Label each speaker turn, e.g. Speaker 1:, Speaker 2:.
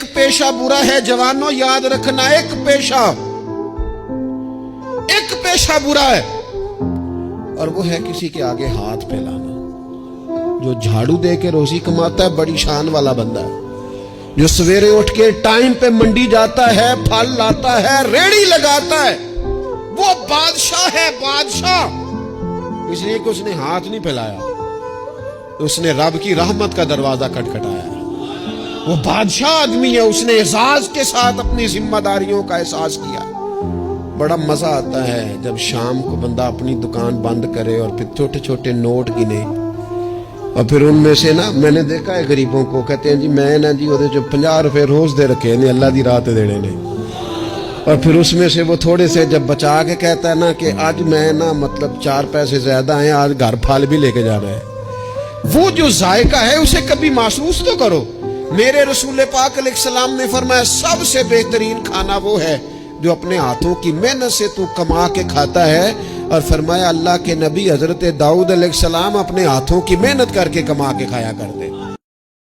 Speaker 1: ایک پیشہ برا ہے جوانوں، یاد رکھنا، ایک پیشہ برا ہے، اور وہ ہے کسی کے آگے ہاتھ پھیلانا۔ جو جھاڑو دے کے روزی کماتا ہے بڑی شان والا بندہ ہے، جو سویرے اٹھ کے ٹائم پہ منڈی جاتا ہے، پھل لاتا ہے، ریڑی لگاتا ہے، وہ بادشاہ ہے، بادشاہ، اس لیے کہ اس نے ہاتھ نہیں پھیلایا، اس نے رب کی رحمت کا دروازہ کھٹکھٹایا۔ وہ بادشاہ آدمی ہے، اس نے اعزاز کے ساتھ اپنی ذمہ داریوں کا احساس کیا۔ بڑا مزہ آتا ہے جب شام کو بندہ اپنی دکان بند کرے اور پھر چھوٹے چھوٹے نوٹ گنے، اور پھر ان میں سے نا، میں نے دیکھا ہے غریبوں کو، کہتے ہیں جی میں نا جی وہ 50 روپے روز دے رکھے ہیں اللہ دی رات دینے نے، اور پھر اس میں سے وہ تھوڑے سے جب بچا کے کہتا ہے نا کہ آج میں نا مطلب 4 پیسے زیادہ ہیں، آج گھر پھل بھی لے کے جانا ہے۔ وہ جو ذائقہ ہے اسے کبھی محسوس تو کرو۔ میرے رسول پاک علیہ السلام نے فرمایا سب سے بہترین کھانا وہ ہے جو اپنے ہاتھوں کی محنت سے تو کما کے کھاتا ہے، اور فرمایا اللہ کے نبی حضرت داؤد علیہ السلام اپنے ہاتھوں کی محنت کر کے کما کے کھایا کرتے۔